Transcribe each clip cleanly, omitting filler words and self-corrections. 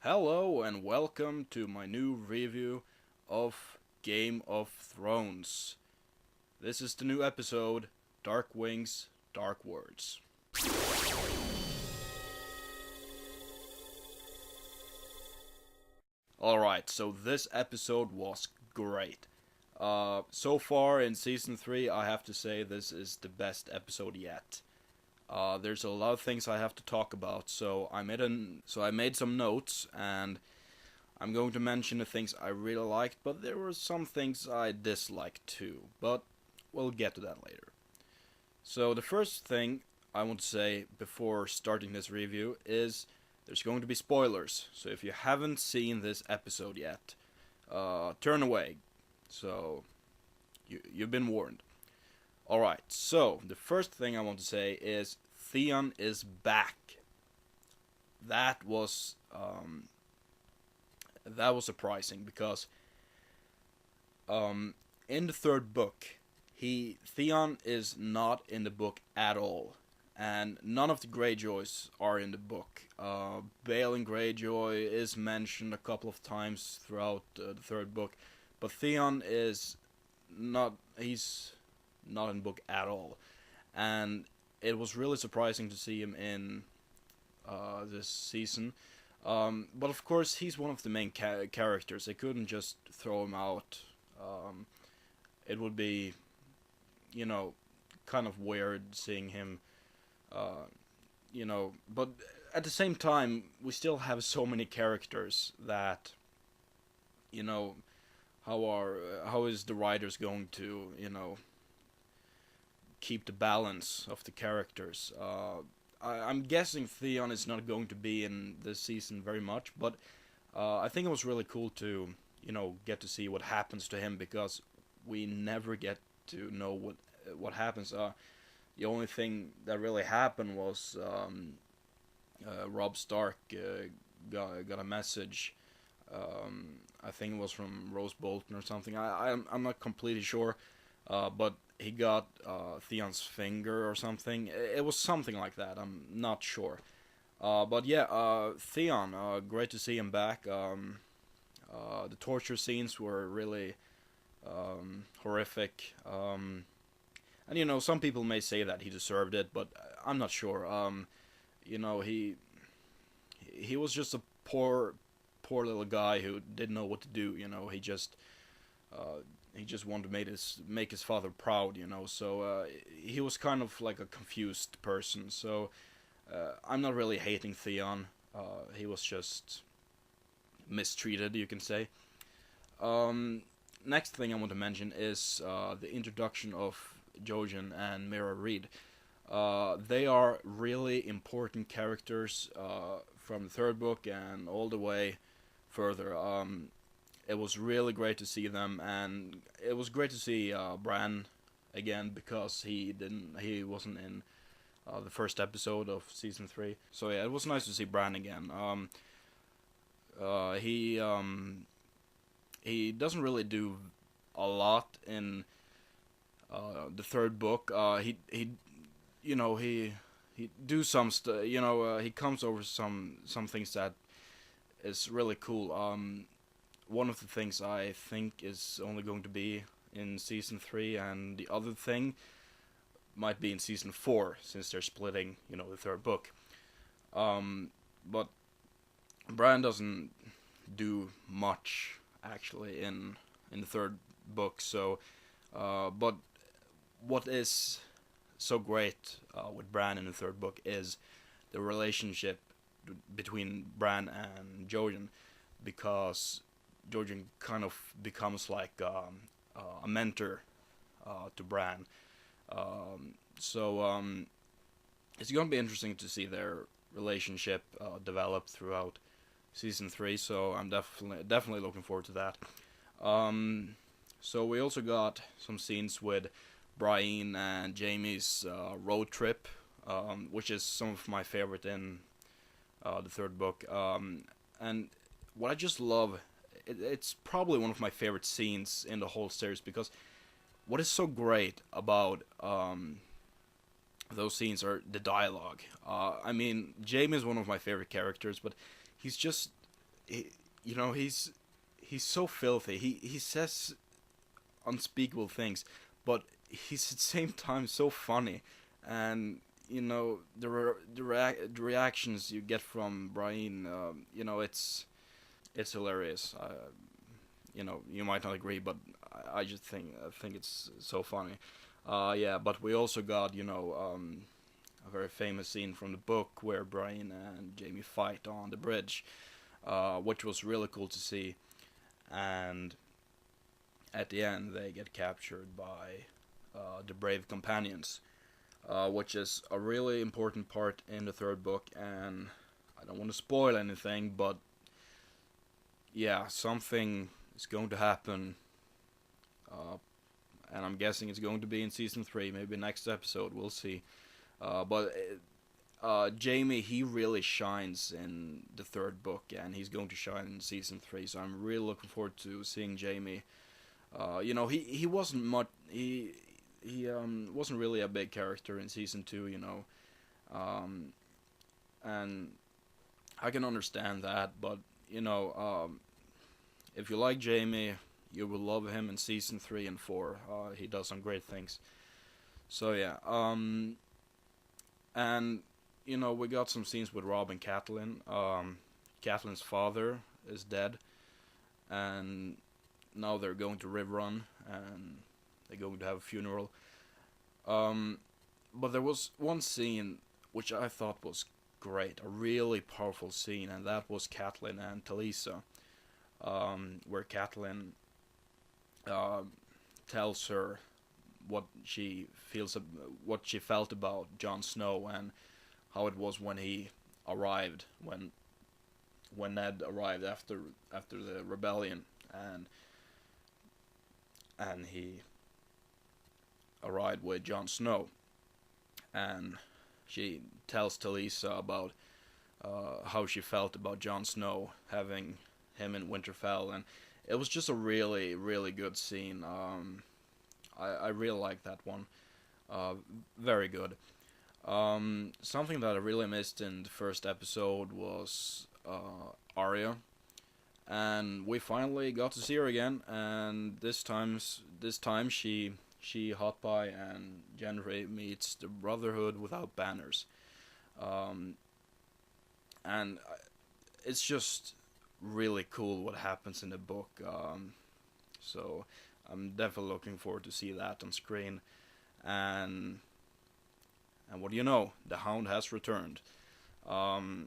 Hello and welcome to my new review of Game of Thrones. This is the new episode, Dark Wings, Dark Words. Alright, so this episode was great. So far in season 3, I have to say this is the best episode yet. There's a lot of things I have to talk about, so I made some notes, and I'm going to mention the things I really liked, but there were some things I disliked too. But we'll get to that later. So the first thing I want to say before starting this review is there's going to be spoilers. So if you haven't seen this episode yet, turn away. So you've been warned. Alright, so the first thing I want to say is Theon is back. That was surprising because in the third book, Theon is not in the book at all, and none of the Greyjoys are in the book. Balin Greyjoy is mentioned a couple of times throughout the third book, but Theon is not. He's not in the book at all, and it was really surprising to see him in this season. But of course, he's one of the main characters. They couldn't just throw him out. It would be, kind of weird seeing him, But at the same time, we still have so many characters that, how is the writers going to, keep the balance of the characters? I'm guessing Theon is not going to be in this season very much, but I think it was really cool to, get to see what happens to him, because we never get to know what happens. The only thing that really happened was Robb Stark got a message. I think it was from Rose Bolton or something. I'm not completely sure, but he got Theon's finger or something. It was something like that. I'm not sure. But yeah, Theon, great to see him back. The torture scenes were really horrific. And some people may say that he deserved it, but I'm not sure. He was just a poor little guy who didn't know what to do. He just wanted to make his father proud. So he was kind of like a confused person. So I'm not really hating Theon. He was just mistreated, you can say. Next thing I want to mention is the introduction of Jojen and Mira Reed. They are really important characters from the third book and all the way further. It was really great to see them, and it was great to see Bran again, because he wasn't in the first episode of season 3. So yeah, it was nice to see Bran again. He doesn't really do a lot in the third book. He do some stuff. He comes over some things that is really cool. One of the things I think is only going to be in season 3, and the other thing might be in season 4, since they're splitting, the third book. But Brian doesn't do much actually in the third book. So, but what is so great with Bran in the third book is the relationship between Bran and Jojen, because Jojen kind of becomes like a mentor to Bran. So it's going to be interesting to see their relationship develop throughout season 3. So I'm definitely looking forward to that. So we also got some scenes with Brian and Jaime's road trip, which is some of my favorite in the third book. And what I just love, it's probably one of my favorite scenes in the whole series, because what is so great about those scenes are the dialogue. I mean, Jaime is one of my favorite characters, but he's just you know, he's so filthy. He says unspeakable things, but he's at the same time so funny, and you know the reactions you get from Brian, you know, it's hilarious. You know, you might not agree, but I just think it's so funny. Yeah, but we also got, you know, a very famous scene from the book where Brian and Jamie fight on the bridge, which was really cool to see. And at the end, they get captured by the brave companions, which is a really important part in the third book. And I don't want to spoil anything, but yeah, something is going to happen, and I'm guessing it's going to be in season 3, maybe next episode, we'll see. But Jamie, he really shines in the third book, and he's going to shine in season 3, so I'm really looking forward to seeing Jamie. You know, he wasn't much, he wasn't really a big character in season 2, you know, and I can understand that, but, you know, if you like Jamie, you will love him in season 3 and 4. He does some great things. So yeah, and you know, we got some scenes with Rob and Catelyn. Catelyn's father is dead, and now they're going to Riv Run, and they're going to have a funeral. But there was one scene which I thought was great, a really powerful scene, and that was Catelyn and Talisa, where Catelyn tells her what she feels, what she felt about Jon Snow, and how it was when he arrived, when Ned arrived after the rebellion, and he arrived with Jon Snow, and she tells Talisa about how she felt about Jon Snow having him in Winterfell, and it was just a really, really good scene. I really like that one. Very good. Something that I really missed in the first episode was Arya, and we finally got to see her again. And this time she Hot Pie and Gendry meets the Brotherhood without banners, and it's just really cool what happens in the book. So I'm definitely looking forward to see that on screen. And what do you know? The Hound has returned. Sandor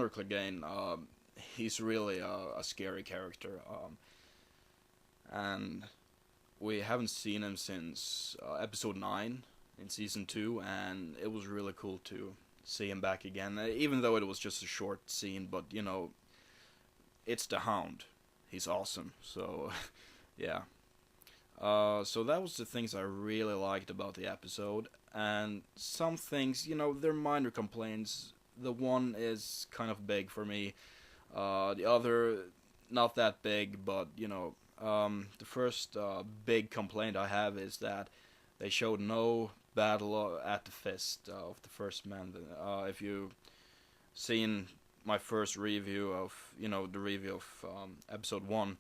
Clegane, he's really a scary character. And we haven't seen him since episode 9 in season 2, and it was really cool to see him back again, even though it was just a short scene. But you know, it's the Hound, he's awesome. So yeah, so that was the things I really liked about the episode, and some things, you know, they're minor complaints. The one is kind of big for me, the other not that big, but you know, the first big complaint I have is that they showed no battle at the fist of the first man. If you seen my first review of, you know, the review of episode 1,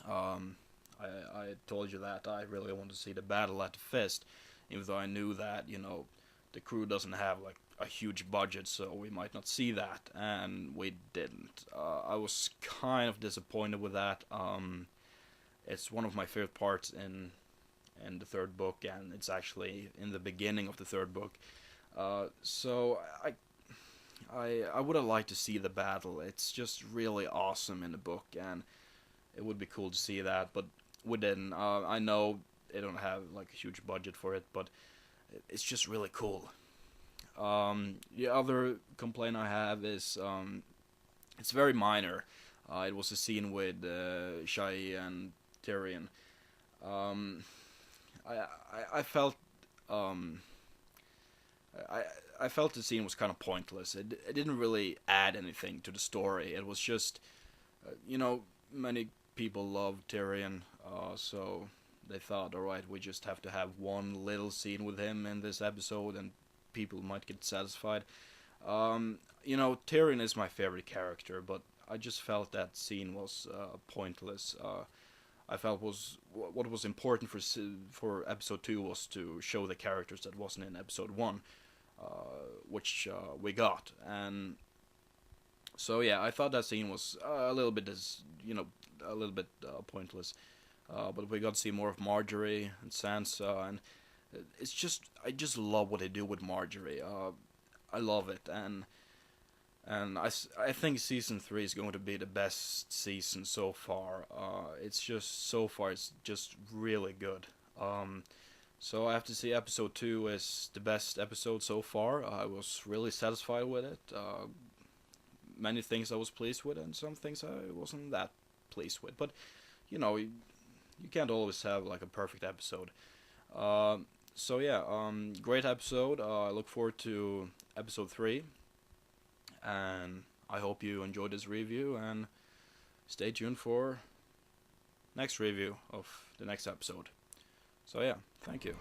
I told you that I really want to see the battle at the fist, even though I knew that, you know, the crew doesn't have like a huge budget, so we might not see that, and we didn't. I was kind of disappointed with that. It's one of my favorite parts in the third book, and it's actually in the beginning of the third book. So I would have liked to see the battle. It's just really awesome in the book, and it would be cool to see that, but we didn't. I know they don't have like a huge budget for it, but it's just really cool. The other complaint I have is it's very minor. It was a scene with Shai and Tyrion. I felt I felt the scene was kind of pointless. It didn't really add anything to the story. It was just, you know, many people love Tyrion, so they thought, alright, we just have to have one little scene with him in this episode, and people might get satisfied. You know, Tyrion is my favorite character, but I just felt that scene was pointless. I felt what was important for episode 2 was to show the characters that wasn't in episode 1, which we got. And so yeah, I thought that scene was a little bit pointless. But we got to see more of Marjorie and Sansa, and I just love what they do with Marjorie. I love it, and I think season 3 is going to be the best season so far. It's just really good. So I have to say episode 2 is the best episode so far. I was really satisfied with it. Many things I was pleased with, and some things I wasn't that pleased with. But you know, you can't always have like a perfect episode. So yeah, great episode. I look forward to episode 3, and I hope you enjoyed this review, and stay tuned for next review of the next episode. So yeah, thank you.